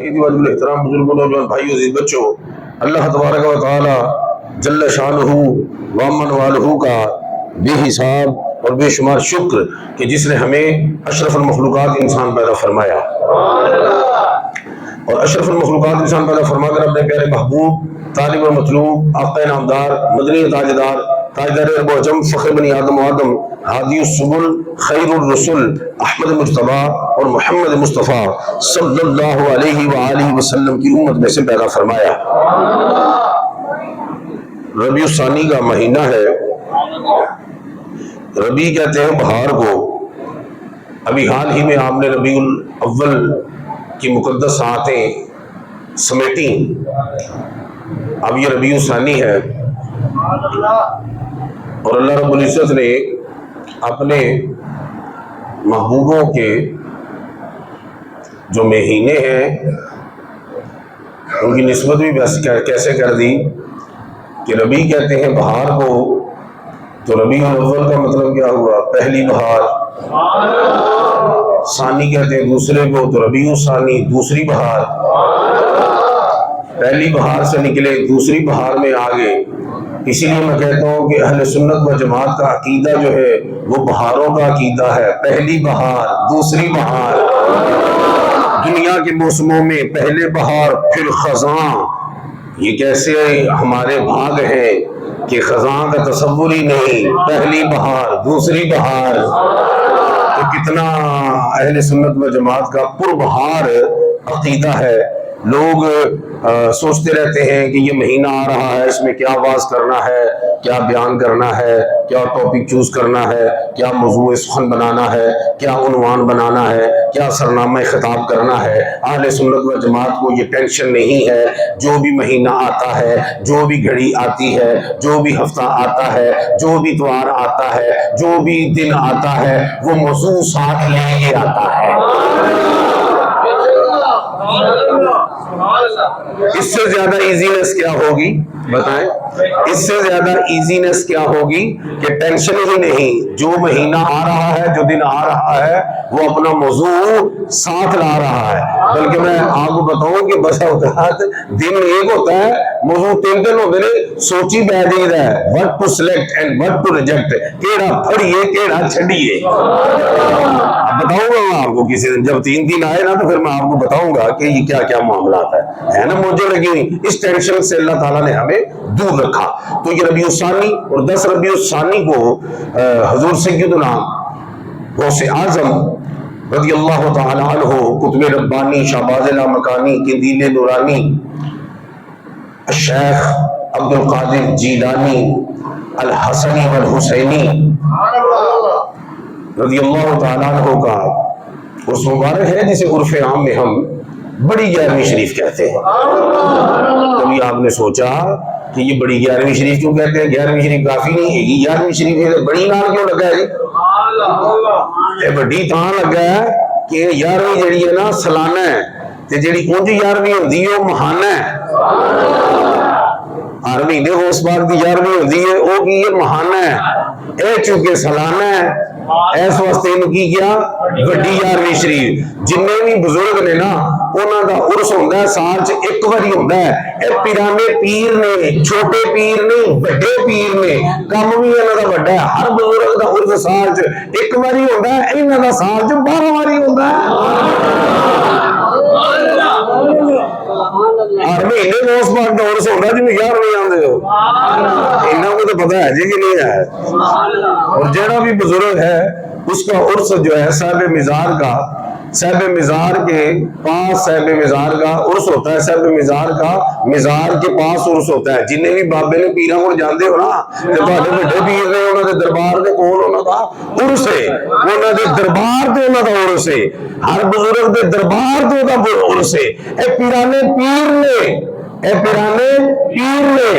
احترام بزرگوں، نوجوان بھائیوں، عزیز بچوں، اللہ تبارک و تعالی جل شانہ و من والہ کا بے حساب اور بے شمار شکر کہ جس نے ہمیں اشرف المخلوقات انسان پیدا فرمایا، اور اشرف المخلوقات انسان پیدا فرما کر اپنے پیارے محبوب طالب و مطلوب آقا نامدار مدنی تاجدار تاجدار ارب و عجم فخر بنی آدم و آدم ہادی السبل خیر الرسل احمد مجتبی اور محمد مصطفیٰ صلی اللہ علیہ وآلہ وسلم کی امت میں سے پیدا فرمایا۔ ربیع الثانی کا مہینہ ہے۔ ربیع کہتے ہیں بہار کو۔ ابھی حال ہی میں آپ نے ربیع الاول کی مقدس ساعتیں سمیٹیں، اب یہ ربیع الثانی ہے، اور اللہ رب العزت نے اپنے محبوبوں کے جو مہینے ہیں ان کی نسبت بھی کیسے کر دی کہ ربیع کہتے ہیں بہار کو، تو ربیع الاول کا مطلب کیا ہوا؟ پہلی بہار۔ ثانی کہتے ہیں دوسرے کو، تو ربیع الثانی دوسری بہار۔ پہلی بہار سے نکلے دوسری بہار میں آگے، اسی لیے میں کہتا ہوں کہ اہل سنت و جماعت کا عقیدہ جو ہے وہ بہاروں کا عقیدہ ہے۔ پہلی بہار، دوسری بہار، دنیا کے موسموں میں پہلے بہار پھر خزاں، یہ کیسے ہمارے بھاگ ہیں کہ خزاں کا تصور ہی نہیں، پہلی بہار دوسری بہار۔ تو کتنا اہل سنت و جماعت کا پربہار عقیدہ ہے۔ لوگ سوچتے رہتے ہیں کہ یہ مہینہ آ رہا ہے، اس میں کیا واز کرنا ہے، کیا بیان کرنا ہے، کیا ٹاپک چوز کرنا ہے، کیا موضوع سخن بنانا ہے، کیا عنوان بنانا ہے، کیا سرنامہ خطاب کرنا ہے۔ اہل سنت و جماعت کو یہ ٹینشن نہیں ہے۔ جو بھی مہینہ آتا ہے، جو بھی گھڑی آتی ہے، جو بھی ہفتہ آتا ہے، جو بھی اتوار آتا ہے، جو بھی دن آتا ہے، وہ موضوع ساتھ لے کے آتا ہے۔ اس سے زیادہ ایزینس کیا ہوگی بتائیں؟ اس سے زیادہ ایزینس کیا ہوگی کہ ٹینشن ہی نہیں، جو مہینہ آ رہا ہے، جو دن آ رہا ہے، وہ اپنا موضوع ساتھ لا رہا ہے۔ بلکہ میں آپ کو بتاؤں کہ بس اوقات دن ایک ہوتا ہے، موضوع تین ہوتے ہیں، سوچی بیٹھ ہے what to select and what to reject، کیڑا پھڑیے کیڑا چھڑیے۔ بتاؤں گا میں آپ کو کسی دن، جب 3 دن آئے نا تو پھر میں آپ کو بتاؤں گا کہ یہ کیا کیا معاملات ہے نا مجھے لگی ہوئی۔ اس ٹینشن سے اللہ تعالیٰ نے ہمیں دور رکھا۔ تو یہ ربیع الثانی اور 10 ربیع الثانی کو حضور سیدنا غوث اعظم رضی اللہ تعالیٰ عنہ، قطب ربانی، شہباز لامکانی، قندیل نورانی، الشیخ عبد القادر جیلانی الحسنی والحسینی رضی اللہ تعالیٰ عنہ کا اس مبارک ہے جسے عرف عام میں ہم بڑی 11ویں شریف کہتے ہیں۔ کبھی آپ نے سوچا کہ یہ بڑی 11ویں شریف کیوں کہتے ہیں؟ 11ویں شریف کافی نہیں ہے، 11ویں شریف ہے بڑی نام کیوں لگا ہے جی؟ یہ بڑی تاں لگا ہے کہ 11ویں جڑی ہے نا سالانہ ہے، تے جڑی اونج 11ویں ہوندی ہے وہ ماہانہ ہے۔ ہر مہینے غوث پاک دی 11ویں ہوندی ہے، وہ کی ہے ماہانہ ہے۔ اے چونکہ سالانہ ہے، اس واسطے انہوں کی کیا بڑی 11ویں شریف۔ جننے بھی بزرگ نے نا انہوں دا عرس ہوندہ ہے سال چ ایک باری ہوندہ ہے۔ اے پیرانے پیر نے، چھوٹے پیر نے، بڑے پیر نے، کم بھی انہوں دا بڑا ہے۔ ہر بزرگ دا عرس سال چ ایک باری ہوندہ ہے، انہوں دا سال چ 12 باری ہوندہ ہے۔ ہر مہینے غوث پاک دا عرس ہوندہ ہے جنہیں 11ویں آندے ہو۔ انہوں کو تو پتہ ہے جی کہ نہیں ہے۔ اور جڑا بھی بزرگ ہے اس کا عرس جو ہے صاحب مزار کا، صاحب مزار کے پاس صاحب مزار کا عرس ہوتا ہے۔ صاحب مزار کا مزار کے پاس عرس ہوتا ہے۔ جنہیں بھی بابے نے پیراں کو جاندے ہو نا تے بڑے بڑے پیر نے انہاں دے دربار دے کول انہاں دا عرس ہے، انہاں دے دربار تے انہاں دا عرس ہے، ہر بزرگ دے دربار تے انہاں دا عرس ہے۔ اے پیرانے پیر نے، اے پیرانے پیر نے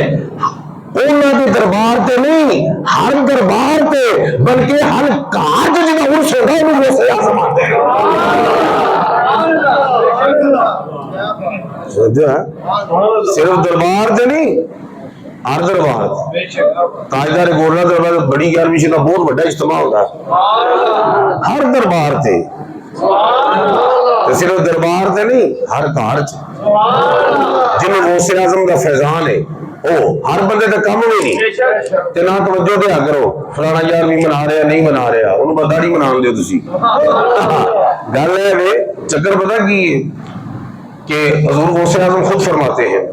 انہاں دے دربار تے نہیں، ہر دربار تے بلکہ ہر کاج جنہاں عرس ہوگا انہوں غوث اعظم آتے ہیں۔ صرف دربار تے نہیں، ہر دربار تاجدار گولڈا دربار بڑی 11ویں شریف کا بہت بڑا اجتماع ہوتا ہے ہر دربار تے۔ صرف دربار سے نہیں، ہر گھر جن غوث اعظم کا فیضان ہے وہ ہر بندے کا کم بھی نہیں تے نہ توجہ دیا کرو فلانا یار بھی منا رہا نہیں منا رہا انہوں بندہ نہیں منا دو تسی گل ہے وے چکر پتہ کی ہے کہ حضور غوث اعظم خود فرماتے ہیں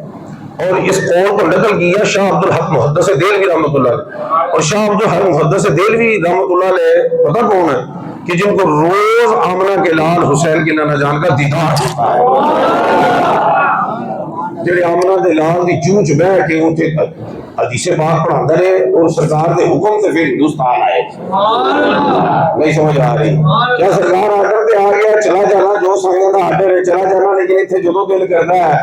اور اس قول کو نقل کیا شاہ عبد الحق محدث دہلوی رحمۃ اللہ علیہ، اور شاہ عبد الحق محدث دہلوی رحمۃ اللہ علیہ پتہ کون ہے کہ جن کو روز آمنہ کے لال حسین کی نانا جان کا دیدار ہوتا ہے، جڑے آمنہ دے لال دی چونچ بہ کے اوتھے حدیث پاک پڑھاندا رہے اور سرکار دے حکم سے پھر ہندوستان آئے۔ نہیں سمجھ آ رہی کیا سرکار آرڈر تے آ گیا چلا جانا جو سنگت دا آرڈر ہے چلا جانا، لیکن اتنے جدوں دل کردا ہے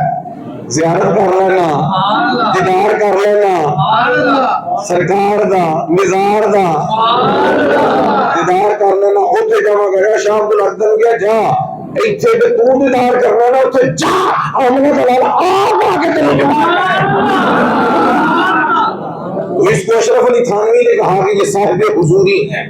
زیارت کر لینا دیدار کر لینا سرکار دا مزار دا دیدار کر لینا اوتھے جمع کریا شاہ عبد الحق نے کیا جا ایتھے تے تو دیدار کرنا نا اوتھے جا آمنے دلال آ کے تینوں جمع اس کو اشرف علی تھانوی نے کہا کہ یہ صاحب حضوری ہے۔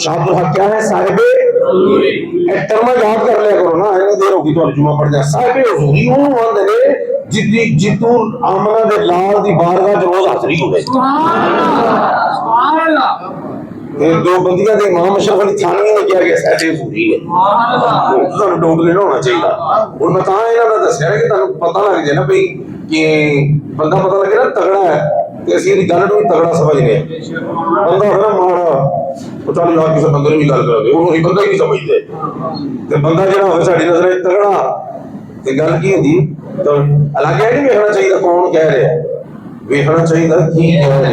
شاہ عبد الحق کیا ہے؟ صاحب حضوری۔ ایک ترمہ یاد کر لیا کرو نا، اینے دیر ہوگی تو جمعہ پڑھ جائے۔ صاحب حضوری وہ مند نے جتو آمنہ دے لال دی بارگاہ جو روز حاضری ہوئے۔ دو بندیاں دے امام اشرف علی تھانوی نے کیا کہ صاحب حضوری ہے، تو ڈوب لینا ہونا چاہیے۔ اور میں تاں انہاں دا دسیا کہ تانوں پتہ لگ جائے نا بھئی کہ بندہ پتہ لگے نا تگڑا ہے تے اسی دی گل نوں تگڑا سمجھنے بندہ ہے نا ماڑا وہ چل یار کسی بندے نے بھی گل کر دے وہ بندہ ہی نہیں سمجھتے تے بندہ جڑا ہوئے ساڈی نظر وچ تگڑا تے گل کی ہوندی تو الگ ہے نہیں ویکھنا چاہیے کون کہہ رہا ہے، ویکھنا چاہیے کی کہہ رہا ہے۔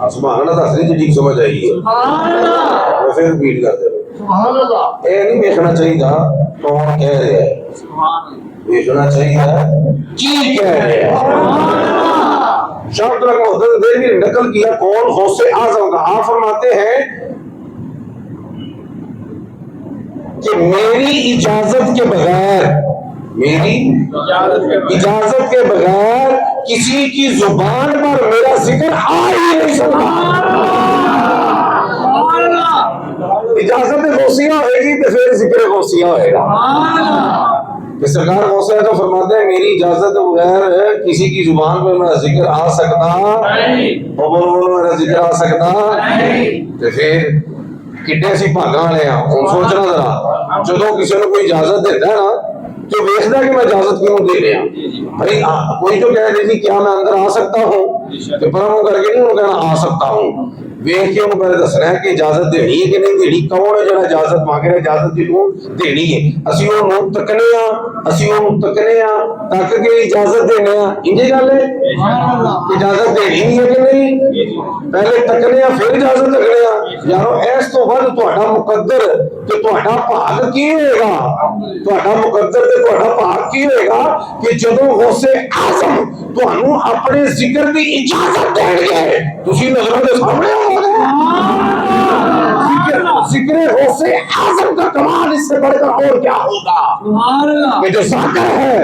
سبحان اللہ دس رہی جی ٹھیک سمجھ آئی ہے پھر ریپیٹ کرتے رہو یہ نہیں ویکھنا چاہیے کون کہہ رہا ہے، ویکھنا چاہیے کی کہہ رہا ہے۔ شاہ عبد الحق محدث دہلوی نے نقل کیا قول غوث اعظم کا، آپ فرماتے ہیں کہ میری اجازت کے بغیر کسی کی زبان پر میرا ذکر آ ہی نہیں سکتا۔ اجازت غوثیہ ہوئے گی تو پھر ذکر غوثیہ ہوئے گا۔ کہ سرکار غوث اعظم فرماتے ہیں میری اجازت بغیر کسی کی زبان پر میرا ذکر آ سکتا بولو میرا ذکر آ سکتا تو پھر کڈے سی بھاگاں والے ہیں۔ ہن سوچنا ذرا جدوں کسی نے کوئی اجازت دیتا ہے نا تو ویکھدا کہ میں اجازت کیوں دے رہا بھائی کوئی تو کہہ دے کیا میں اندر آ سکتا ہوں تو پرم کر کے نہیں کہنا آ سکتا ہوں، ویکھ کے انہوں پہلے دسنا ہے کہ اجازت دینی ہے کہ نہیں دینی، کون ہے جڑا اجازت مانگ رہا اجازت جنوں دینی ہے، اسی انہوں تکنے تک کے اجازت دینے انجی گل ہے اجازت دینی ہے کہ نہیں پہلے تکنے پھر اجازت لگنے یارو اس تو بعد تہاڈا مقدر تے تہاڈا بھاگ کی ہوئے گا، تہاڈا مقدر تے تہاڈا بھاگ کی ہوئے گا کہ جدوں غوث اعظم تہانوں اپنے ذکر دی اجازت دین گے تسی نظراں دے سامنے ذکر غوث اعظم کا کمال اس سے بڑھ کر اور کیا ہوگا کہ جو ذاکر ہے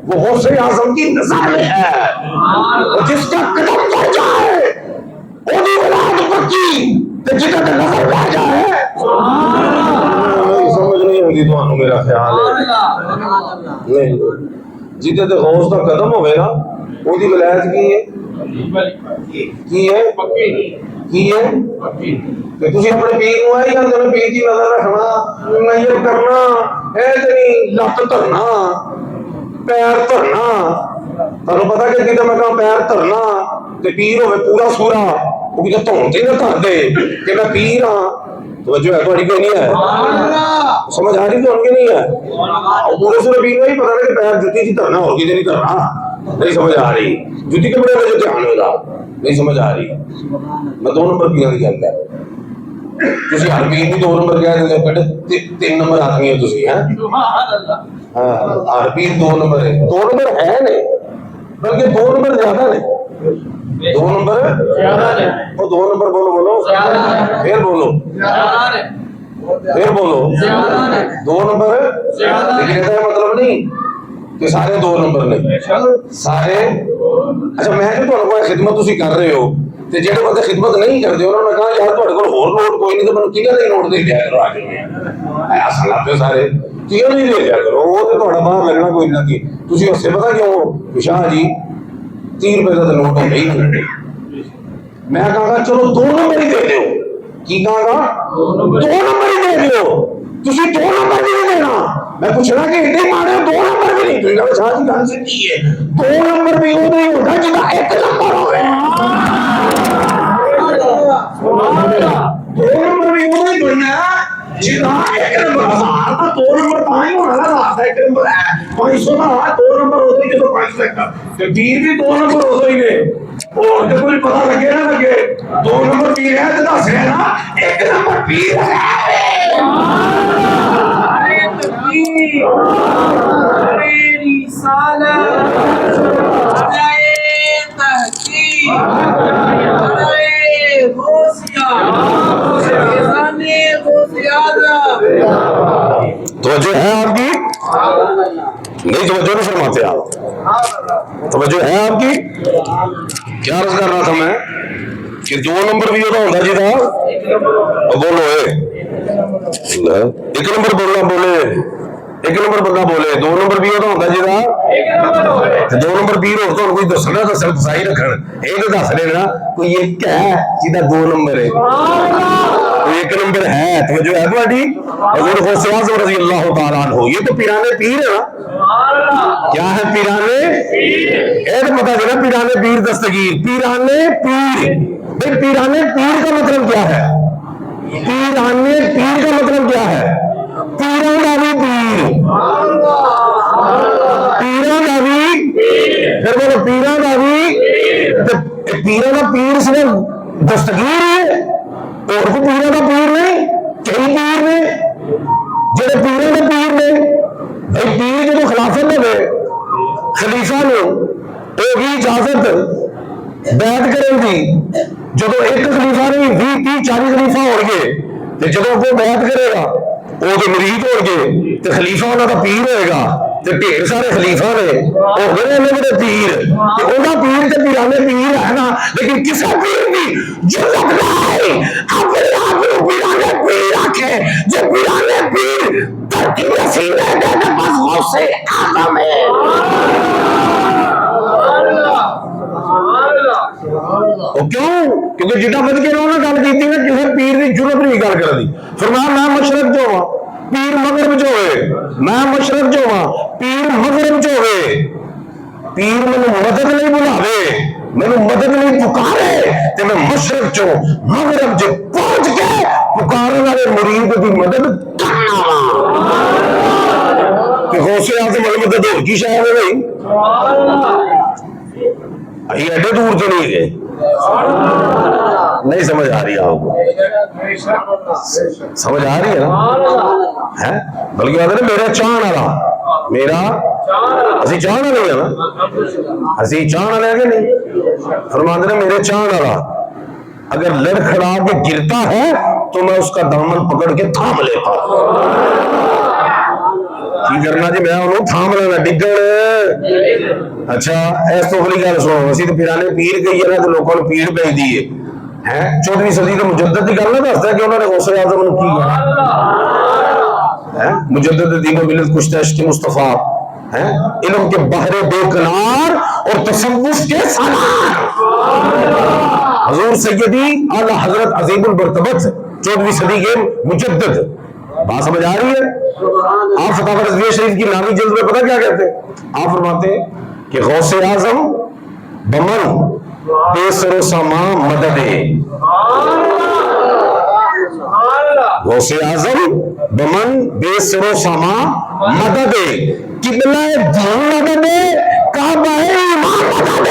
وہ غوث اعظم کی نظر میں ہے، اور جس کا قدم بڑھ جائے اونی ولاد پکی تے جدوں نظر پہ جائے سمجھ نہیں ہوگی تمہیں میرا خیال ہے نہیں جدے تے غوث کا قدم ہوئے نا وہ دی ولایت کی ہے کہ تسی اپنے پیر نو آئی جاندے ہو پیر دی نظر رکھنا نیت کرنا اے تیری لت دھرنا پیر دھرنا تانوں پتہ کہ کدے میں کہاں پیر دھرنا تے پیر ہوے پورا سورا وہ کدے دھون تے نہ دھر دے کہ میں پیر ہاں توجہ ہے تھوڑی کوئی نہیں ہے سمجھ آ رہی تو ان کے نہیں ہے پورے سورے پیر نہیں پتہ کہ پیر جُتی جی دھرنا اور کدے نہیں دھرنا نہیں سمجھ آ رہی جُتی کے بڑے جو دھیان ہوگا نہیں سمجھ آ رہی میں 2 نمبر پیروں کی گل کر تسی ہر پیر بھی 2 نمبر کہہ دے کڈ 3 نمبر آدمی ہو تسی ہیں ہاں ہر پیر 2 نمبر ہے 2 نمبر ہے نہیں بلکہ 2 نمبر زیادہ نہیں 2 نمبر زیادہ نہیں وہ 2 نمبر بولو پھر بولو دو نمبر لیکن ایسا مطلب نہیں کہ سارے 2 نمبر نہیں سارے اچھا میں جو تمہیں کوئی خدمت تسی کر رہے ہو تے جڑے بندے خدمت نہیں کرتے انہوں نے کہا یار تہاڈے کول ہور نوٹ کوئی نہیں تے مینوں کیوں نہیں نوٹ دے دیا کرو آ کے اے اصل تے سارے کیوں نہیں دے دیا کرو وہ تے تہاڈا باہر لگنا کوئی نہ کی تسی اسے پتہ کیوں شاہ جی 30 روپے دا نوٹ ہے ہی نہیں میں کہا گا چلو 2 نمبر ہی دے دیو کی کہا گا 2 نمبر ہی دے دیو تسی 2 نمبر بھی نہیں دینا میں پوچھنا کہ ایڈے مارے 2 نمبر بھی نہیں تھی گل شاہ جی گل سچی ہے 2 نمبر بھی وہ نہیں ہوتا جہاں 1 نمبر ہوئے 2 نمبر بھی وہ نہیں بننا جہاں 1 نمبر ہزار کا 2 نمبر پانی ہونا نا ہاتھ 1 نمبر ہے 500 کا 2 نمبر ہوتے ہی جب 500 کا تو پیر بھی 2 نمبر ہوتے ہی نے اور تو کوئی پتہ لگے نہ لگے 2 نمبر پیر ہے تو دس رہے نا 1 نمبر پیر ہے توجہ ہے آپ کی نہیں توجہ نہیں فرماتے آپ توجہ ہے آپ کی کیا عرض کر رہا تھا میں کہ 2 نمبر بھی ہوتا ہوتا جی تھا بولو 1 نمبر بولنا بولے 1 نمبر بندہ بولے 2 نمبر بھی ہوتا ہوتا جی تھا 2 نمبر پیر ہوتا ہوں کوئی دسنا دسن دسائی رکھن یہ تو دس رہے نا کوئی ایک ہے جہاں 2 نمبر ہے کوئی 1 نمبر ہے تو جو ہے تھوڑی حضور غوث اعظم رضی اللہ تعالیٰ عنہ یہ تو پیرانے پیر ہے نا کیا ہے پیرانے ایک پتا چلا پیرانے پیر دستگیر پیرانے پیر بھائی پیرانے پیر کا مطلب کیا ہے پیرانے پیر کا مطلب کیا ہے پیروں کا بھی پیر پیروں کا بھی پھر بولو پیروں کا بھی پیروں کا پیر صرف دستگیر ہے اور کو پیروں کا پیر نہیں کئی پیر نے جڑے پیروں کے پیر نے بھائی پیر جب خلافت دے خلیفہ نے ہوگی اجازت بیعت کریں گی جب ایک خلیفہ نہیں 20 30 40 خلیفہ ہو گئے تو جب وہ بیعت کرے گا وہ تو مرید ہو گئے تو خلیفہ انہوں کا پیر ہوئے گا تو ڈھیر سارے خلیفہ نے وہ بڑے بڑے پیر انہوں پیر تو پیرانے پیر ہے نا لیکن کسی پیر بھی جو لگتا ہے اپنے آپ کو پیرانے پیر رکھے جو پیرانے پیر دھرتی نصیب ہے کہ بس غوث اعظم ہے کیوں کیونکہ جتنا بد کے انہوں نے گل کی تھی نا کسی پیر کی ضرورت نہیں گل کر دی فرمایا میں مشرق جو ہوں پیر مغرب جو ہوئے میں مشرق جو ہوں پیر مغرب جو ہوئے پیر میں مدد نہیں بلاوے میں مدد نہیں پکارے تو میں مشرق جو مغرب جو پہنچ کے پکارے والے مرید کی مدد کرنا کہ غوث اعظم والی مدد ہو کی شاید ہے بھائی یہ ایڈے دور تو نہیں گئے نہیں سمجھ آ رہی آپ کو سمجھ آ رہی ہے نا بلکہ آتے نا میرا چاہن والا میرا اسی چاہن والے ہیں نا اسی چاہن والے ہیں کہ نہیں فرماتے نا میرے چاہن والا اگر لڑکھڑا کے گرتا ہے تو میں اس کا دامن پکڑ کے تھام لیتا کی کرنا جی میں انہوں تھام لینا ڈگن اچھا ایس تو بڑی گل سنو اسی تو پیرانے پیر گئی ہے نا تو لوگوں نے پیر بھیج دیے ہیں 14ویں صدی تو مجدد کی گل نہ دستا کہ انہوں نے غوث اعظم نے کی ہے مجدد دین و ملت کشتہ عشق مصطفیٰ علم کے بحر بے کنار اور تصوف کے سالار حضور سیدی اعلی حضرت عظیم البرتبت 14ویں صدی کے مجدد بات سمجھ آ رہی ہے آپ فتاوی رضویہ شریف کی نامی جلد میں پتہ کیا کہتے ہیں آپ فرماتے ہیں کہ غوث اعظم بمن بے سر و سامان مدد غوث اعظم بمن بے سر و سامان مدد قبلہ دین مدد کعبہ ایمان مدد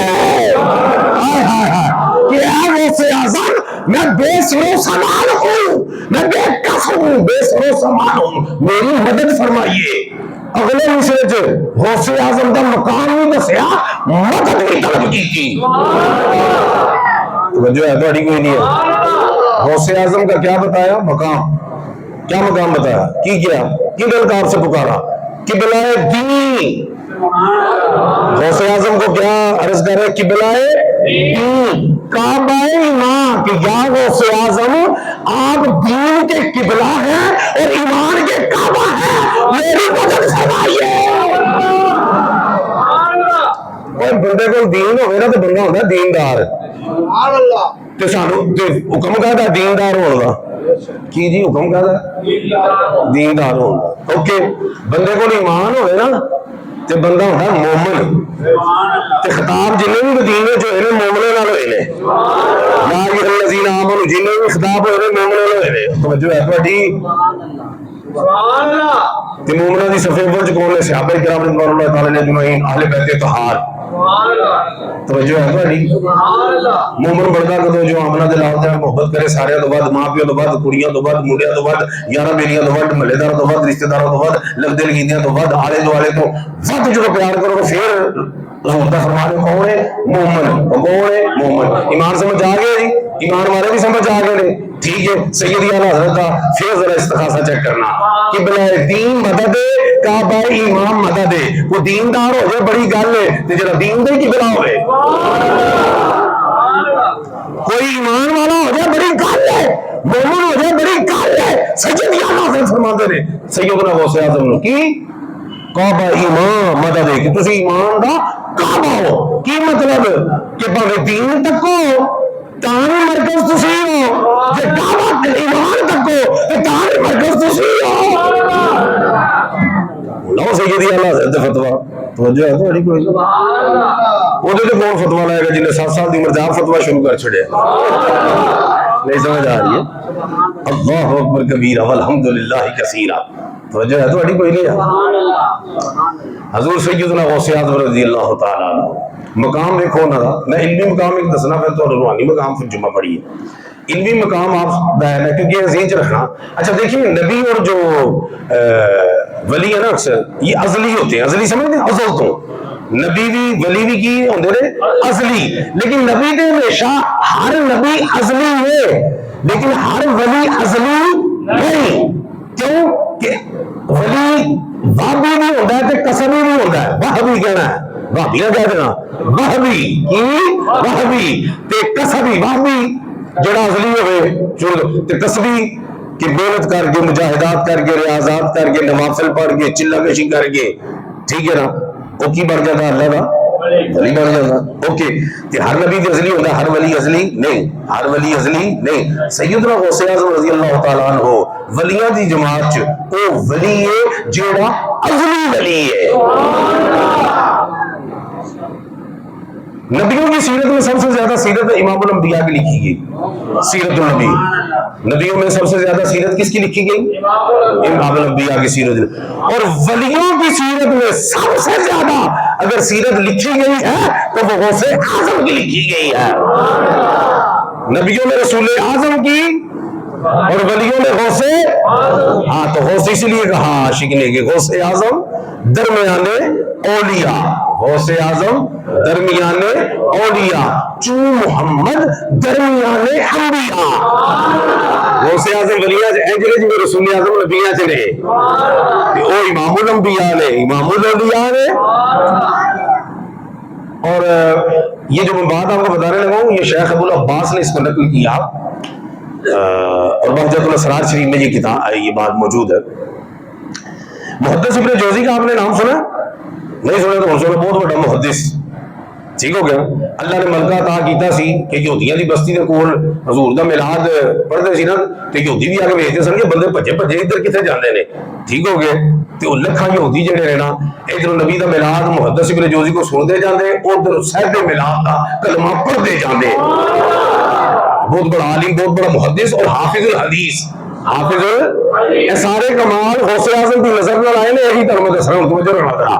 کہ اے غوث اعظم میں بے سر و سامان ہوں میں بے کس ہوں بے سر و سامان ہوں میری مدد فرمائیے اگلے مصرے چ غوث اعظم کا مقام نہیں دسیا مدد کی طلب کی توجہ ہے تھوڑی کوئی نہیں ہے غوث اعظم کا کیا بتایا مقام کیا مقام بتایا کی کیا کن القاب سے پکارا قبلہ دین غوث اعظم کو کیا عرض کر رہے؟ قبلہ کعبہ ایمان کہ یا غوث اعظم آپ دین کے قبلہ ہیں اور ایمان کے کعبہ ہیں، میری مدد فرمائیے۔ اور بندے کو دین ہوئے نا تو بندہ ہوتا ہے دیندار، تو سانو حکم کہتا دیندار ہوگا کی جی، حکم کہتا دیندار ہوگا۔ اوکے، بندے کو ایمان ہوئے نا تے بندہ ہوتا ہے مومن، تے خطاب جنہیں بھی مدینے جو ہے نا مومنے نال ہوئے نے، یا ایھا الذین آمنوا جنہیں بھی خطاب ہوئے نے مومنے نال ہوئے نے۔ توجہ ہے تہاڈی؟ سبحان اللہ۔ تے مومناں دی صفے وچ کون نے؟ صحابہ کرام رضوان اللہ تعالی اجمعین، اہل بیت طہار۔ توجہ ہے تہاڈی؟ مومن بڑھدا کدوں جو آمنا دے نال محبت کرے سارے تو بعد، ماں پیو تو بعد، کڑیاں تو بعد، منڈیاں تو بعد، یاراں بیلیاں تو بعد، محلے دار تو بعد، رشتہ داراں تو بعد، لگدے لگیندیاں تو بعد، آلے دوالے تو بعد جو پیار کرو پھر اللہ فرمانے کون ہے؟ مومن۔ کون ہے؟ مومن۔ ایمان سمجھ آ گیا جی؟ ایمان والے بھی سمجھ آ گئے نے؟ ٹھیک ہے، سیدی اعلیٰ حضرت کا پھر ذرا استخاصہ چیک کرنا کہ بلائے دین مدد کعبہ امام مدد وہ دیندار ہو جائے بڑی گل ہے، تے جڑا دین دے کی بلا ہوئے کوئی ایمان والا ہو جائے بڑی گل ہے، مومن ہو جائے بڑی گل ہے۔ سیدی اعلیٰ حضرت فرماتے نے سیدنا غوث اعظم نے کی کعبہ امام مدد ہے کہ تسی ایمان دا کعبہ ہو۔ کی مطلب کہ بھاوے دین تکو تانے مرکز تسی ہو، جے کعبہ ایمان تکو تانے مرکز تسی ہو۔ لو سیدی اعلیٰ حضرت فتویٰ توجہ ہے تھوڑی کوئی وہ دے کون فتویٰ لائے گا جنہیں 7 سال دی عمر جا فتویٰ شروع کر چھڑے؟ نہیں سمجھ آ رہی ہے؟ اللہ اکبر کبیرہ والحمدللہ کثیرہ۔ توجہ ہے تھوڑی کوئی نہیں ہے؟ حضور سیدنا غوث اعظم رضی اللہ تعالیٰ مقام دیکھو نا، میں علمی مقام ایک دسنا پھر تو روحانی مقام پھر جمعہ پڑھی ہے۔ علمی مقام آپ دائر ہے کیونکہ یہ ذہن چ رکھنا۔ اچھا دیکھیے نبی اور جو ولی ہے نا اکثر یہ ازلی ہوتے ہیں، ازلی سمجھتے ہیں ازل تو نبی بھی ولی بھی کی ہوندے نے ازلی، لیکن نبی دے ہمیشہ ہر نبی ازلی ہے لیکن ہر ولی ازلی نہیں۔ کیوں کہ ولی وابی بھی ہوتا ہے تے کسبی بھی ہوتا ہے، وہابی کہنا ہے، وہابیاں کہہ دینا وہابی کی وہابی تے کسبی، وہابی جڑا ازلی ہوئے چھوڑ تے کسبی کہ محنت کر کے مجاہدات کر کے ریاضات کر کے نوافل پڑھ کے چلہ کشی کر کے، ٹھیک ہے نا، وہ کی بن جاتا اللہ کا ولی بن جاتا۔ اوکے، کہ ہر نبی بھی ازلی ہوتا ہے، ہر ولی ازلی نہیں، ہر ولی ازلی نہیں۔ سیدنا غوث اعظم رضی اللہ تعالیٰ عنہ ولیاں دی جماعت چ او ولی ہے جیڑا ازلی ولی ہے۔ نبیوں کی سیرت میں سب سے زیادہ سیرت امام الانبیاء کی لکھی گئی، سیرت النبی۔ نبیوں میں سب سے زیادہ سیرت کس کی لکھی گئی؟ امام الانبیاء کی سیرت۔ اور ولیوں کی سیرت میں سب سے زیادہ اگر سیرت لکھی گئی ہے تو وہ غوث اعظم کی لکھی گئی ہے۔ نبیوں نے رسول اعظم کی اور ولیوں نے غوث، ہاں تو غوث اس لیے کہا عاشق نے کہ غوث اعظم درمیانے اولیاء، غوث اعظم درمیانے اولیاء، چو محمد درمیانے انبیاء۔ غوث اعظم ولیاں سے انجلے جو رسول اعظم نبیاں سے رہے او امام الانبیاء نے، امام الانبیاء نے۔ اور یہ جو میں بات آپ کو بتانے لگا ہوں یہ شیخ ابو العباس نے اس کو نقل کیا اور بہجت الاسرار شریف میں یہ کتاب یہ بات موجود ہے۔ محدث ابن جوزی کا آپ نے نام سنا؟ نہیں سنا تو سنا، بہت بڑا محدث، ٹھیک ہو گیا۔ اللہ نے ملکہ عطا کیتا سی کہ یہودیاں دی بستی دے کول حضور دا میلاد پڑھدے سی نا تے یہودی بھی آ کے ویکھدے سن کہ بندے بھجے بھجے ادھر کتے جاندے نے، ٹھیک ہو گئے تے او لکھاں یہودی جڑے نے نا ادھر نبی دا میلاد محدث ابن جوزی کو سنتے جاندے، ادھر صاحب میلاد دا کلمہ پڑھدے جاندے۔ بہت بڑا عالم، بہت بڑا محدث اور حافظ الحدیث، حافظ اے سارے کمال غوث اعظم کی نظر نہ لائے نے، یہی ترمت اسرا توجہ رکھنا ذرا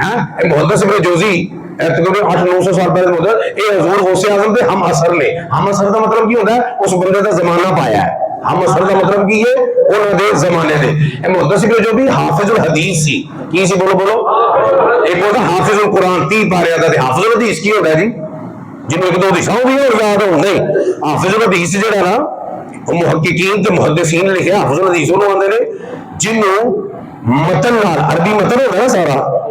ہیں۔ محدث ابن جوزی تقریباً 800-900 سال پہلے مدد اے حضور غوث اعظم دے ہم اثر نے۔ ہم اثر دا مطلب کی ہوتا ہے اس بندے دا زمانہ پایا ہے، ہم اثر دا مطلب کی ہے انہاں دے زمانے دے۔ اے محدث ابن جو بھی حافظ الحدیث سی، کی سی بولو بولو، ایک ہوتا حافظ القرآن 30 پارے دا تے حافظ الحدیث کی ہوتا ہے جی جنہوں ایک دو حدیثاں بھی اور یاد ہوں نہیں۔ حافظ الحدیث جڑا نا وہ محققین تے محدثین لکھے حافظ الحدیث انہوں آندے نے جنہوں متن نال عربی متن ہوتا ہے نا سارا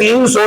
300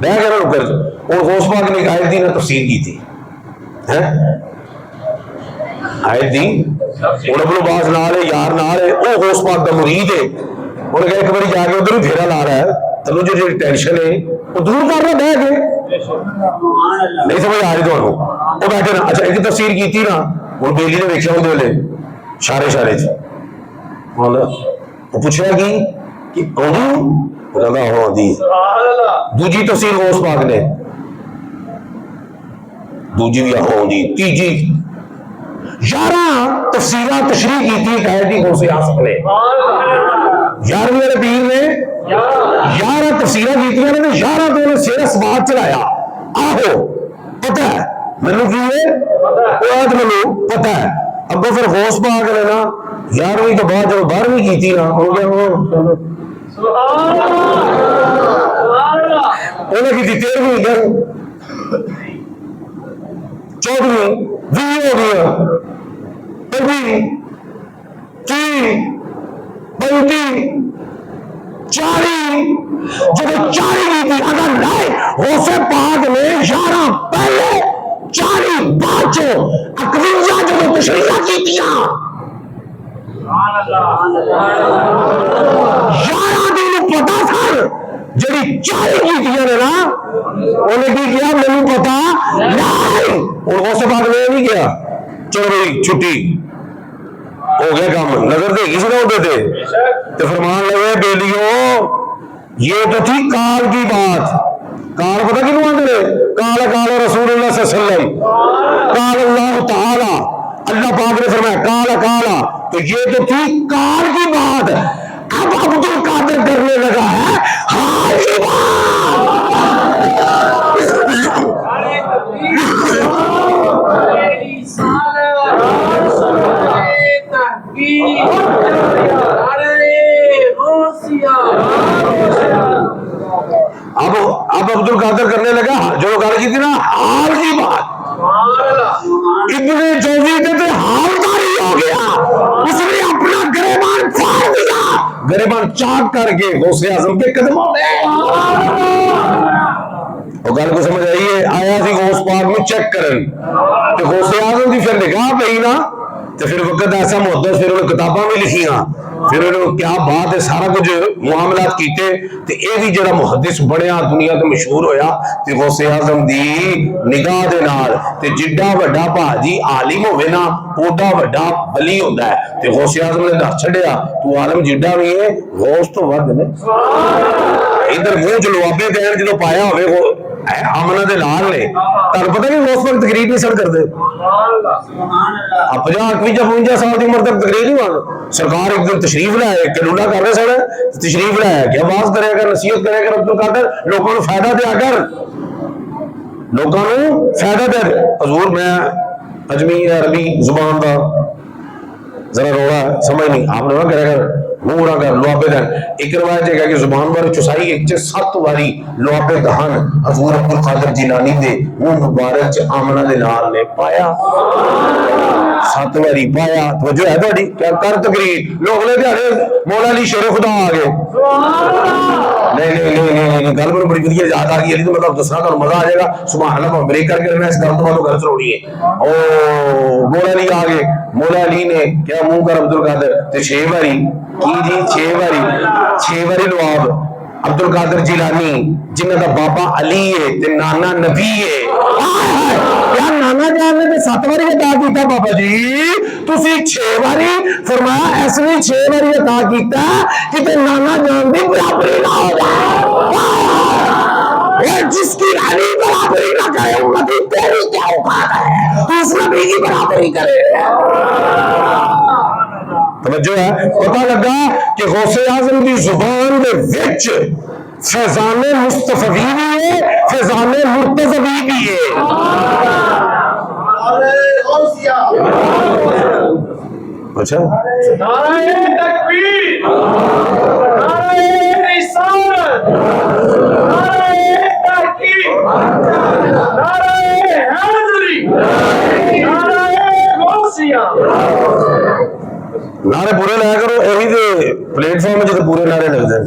بہ کے نہ کر اور غوث پاک نے آیت دی نہ تفسیر کی تھی آیت دی ہوں ابن عباس نال ہے یار نال ہے وہ غوث پاک کا مرید ہے انہیں کہا ایک بار جا کے ادھر پھیرا لا رہا ہے تینوں جو ٹینشن ہے وہ دور کر رہا بہ کے نہیں سمجھ آ رہی تمہیں وہ بیٹھے نا اچھا ایک تفسیر کی تھی نا ہوں بیلی نے ویکیا وہ ویلے شارے شارے وہ پوچھا کہ دوجی تفسیر غوث پاک نے دوجی بھی آدھی تیجی 11 تفسیرات تشریح کی تھی آیت دی غوث اعظم نے 11ویں والے پیر نے 11 تفسیرات کی تھی انہوں نے 11 تو انہیں سیر اسبات چلایا آہو پتہ ہے مینوں کی ہے وہ مینوں پتہ ہے اب پھر غوث پاک نے نا 11ویں تو بعد جب 12ویں کی تھی نا ہو گیا وہ انہیں کی تھی 13ویں گھر 14ویں 20 ہو گیا 25 30 35 40 جب 40 کی تھی اگر نہیں غوث پاک نے 11 پہلے 40 بعد 51 جب تشریح کی تھی 11 دن پتا سر جڑی 40 کی تھی نا انہیں کی کیا مینوں پتا نہیں اور غوث پاک نے نہیں کیا چلو بھائی چھٹی ہو گیا کام نظر دے گی سی ہوتے تھے تو فرمان لگے بیلیو یہ تو تھی کال کی بات کال پتہ کیوں آتے کال کال رسول اللہ صلی اللہ علیہ وسلم کال اللہ تعالی اللہ پاک نے فرمایا کال کالا تو یہ تو تھی کال کی بات اب عبد القادر کرنے لگا ہے حال کی بات اب عبد القادر کرنے لگا جو گل کی تھی نا حال کی بات ابن جوزی کے حال داری ہو گیا اس نے اپنا گریبان پھاڑ دیا گریبان چاک کر کے غوث اعظم کے قدموں میں وہ گل کو سمجھ آئیے آیا سی غوث پاک میں چیک کرن کہ غوث اعظم کی پھر نگاہ پئی نا تو پھر وقت ایسا محدث پھر انہوں نے کتاباں بھی لکھیاں پھر انہوں کیا بات ہے سارا کچھ معاملات کیتے تو یہ بھی جڑا محدث بڑیا دنیا تے مشہور ہویا تے غوث اعظم دی نگاہ دے نال تے جڈا وڈا بھاجی عالم ہوے نا اوڈا وڈا ولی ہوندا ہے تے غوث اعظم نے دس چھڈیا تو عالم جڈا بھی ہے غوث تو ود نے ادھر منہ چ لوابے دین جدوں پایا ہوے وہ آمنہ دے لال نے تانوں پتہ نہیں غوث پاک تقریر نہیں سن کردے اب 50 سال کی عمر تک تقریر نہیں مان سرکار ایک دن تشریف لائے کلولا کر رہے سن تشریف لائے کیا باز کرے گا نصیحت کرے گا عبد القادر لوگوں کو فائدہ دیا کر لوگوں کو فائدہ دے حضور میں اجمی عربی زبان دا ذرا روڑا سمجھ نہیں آپ نے نہ کرے گا منہ نہ کر لوابے دہن ایک روایت ہے کہ زبان بارے چسائی ایک 7 واری لوابے دہن حضور عبد القادر جیلانی دے منہ مبارک چ آمنہ دے نال نے پایا 7 واری پایا توجہ ہے تھوڑی کیا کر تقریر لوگ لے دیہڑے مولا علی شیر خدا آ گئے نہیں گل بڑی بڑی یاد آ گئی علی تو مطلب دسنا تو مزہ آ جائے گا سبحان اللہ بریک کر کے رہنا اس گل تو بعد گھر چلونی ہے او مولا علی آ گئے مولا علی نے کیا منہ کر عبد القادر تے 6 واری کی جی 6 واری لواب عبد القادر جیلانی جنہ کا بابا علی ہے تے نانا نبی ہے کیا نانا جان نے 7 واری عطا کیتا بابا جی تسی 6 واری فرمایا ایسے 6 واری عطا کیتا کہ تے نانا جان دی برابری نہ ہو جائے جس کی علی برابری نہ کرے امتی تیری کیا اوقات ہے تو اس نبی کی برابری کرے توجہ ہے پتہ لگا کہ غوث اعظم کی زبان دے وچ فیضان مصطفی بھی ہے فیضان مرتضوی بھی ہے اچھا نعرہ تکبیر نعرہ رسالت نعرہ تحقیق نعرہ حیدری نعرہ غوثیہ نعرے پورے لایا کرو یہی تو پلیٹ فارم میں جو پورے نعرے لگتے ہیں